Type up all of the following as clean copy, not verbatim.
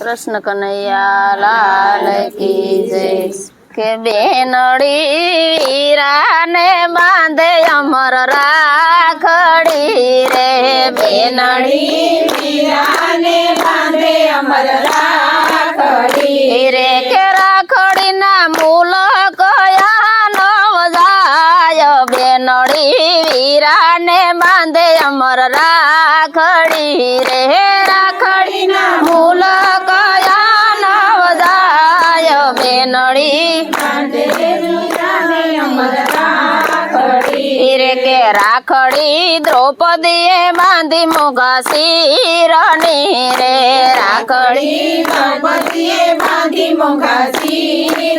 કૃષ્ણ કનૈયા લાલ કી જય કે બેનડી વીરાને બાંધે અમર રાખડી રે બેનડી વીરાને બાંધે અમર રાખડી રે કે રાખડી ના મૂલ કયા નવ જાય બેનડી વીરાને બાંધે અમર રાખડી રે રાખડી ના મૂલ કયા નવ જાય બેનડી બાંધે વીરાને અમર રાખડી રે કે રાખડી દ્રૌપદીએ બાંધી મોઘા શિરની રે રાખડી દ્રૌપદીએ બાંધી મોઘા શિરની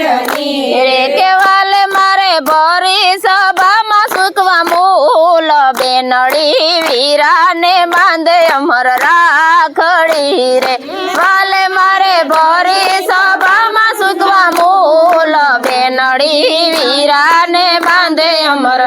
રે કે વાલે મારે ભરી સભામાં સૂકવા મૂલ બેનડી વીરાને બાંધે અમર રાખડી રે વાલે મારે ભરી સભામાં સૂકવા મૂલ બેનડી વીરાને બાંધે અમર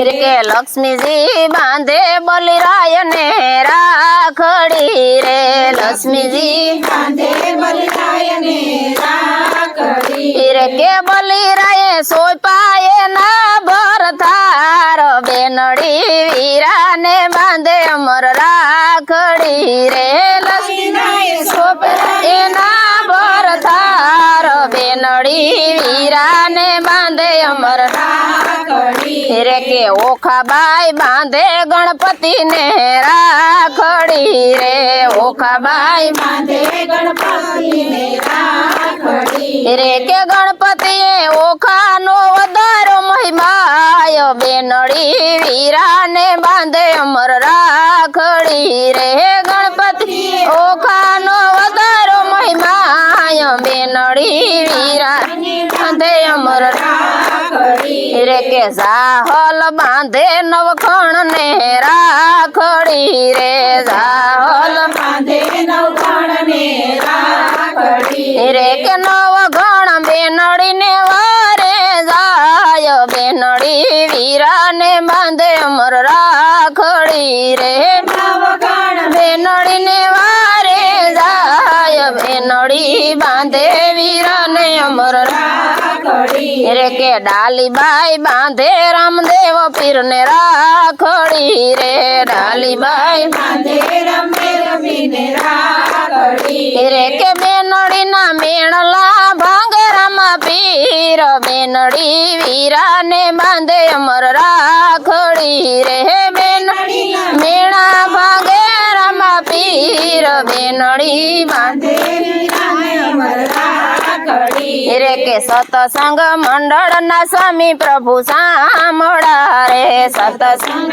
રે કે લક્ષ્મીજી બાંધે બલિરાયને રાખડી રે લક્ષ્મીજી બાંધે બલિરાયને રાખડી રે કે બલિરાયે સોપાયે ના ભરથાર બેનડી વીરાને બાંધે અમર રાખડી રે લક્ષ્મીનાએ સોપરાએ એના ભરથાર બેનડી વીરાને બાંધે અમર રાખડી રે કે ઓખાબાઈ બાંધે ગણપતિને રાખડી રે ઓખાબાઈ બાંધે ગણપતિને રાખડી રે કે ગણપતિએ ઓખાનો વધારો મહિમાય બેનડી વીરાને બાંધે અમર રાખડી રે ગણપતિ ઓખાનો વધારો મહિમાય બેનડી વીરાને બાંધે અમર રાખડી રે કે સાહલ બાંધે નવખણ ને રાખડી રે સાહલ બાંધે નવખણને રાખડી રે કે નવઘણ બેનડી ને વારે જાય બેનડી વીરાને બાંધે અમર રાખડી રે નવખણ બેનડી ને વારે જાય બેનડી બાંધે વીરાને અમર રાખડી રે કે ડાલીબાઈ બાંધે રામદેવ પીરને રાખડી રે ડાલીબાઈ બાંધે રમે રમીને રાખડી રે કે બેનડીના મેણલા ભાંગરામાં પીર બેનડી વીરાને બાંધે અમર રાખડી રે બેનડી મેણા ભાંગરામાં પીર બેનડી બાંધે વીરાને અમર રાખડી રે કે સતસંગ મંડળના સ્વામી પ્રભુ સાંભળા રે સતસંગ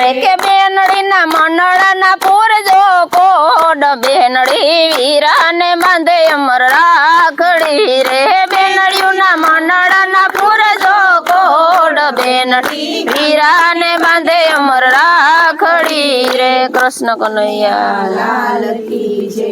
રે કે બેનડીના મંડળના પૂરજો કોડ બેનડી વીરાને બાંધે અમર રાખડી રે બેનડીઓના મંડળના પૂરજો કોડ બેનડી વીરાને બાંધે અમર રાખડી રે કૃષ્ણ કનૈયા લાલ કી જય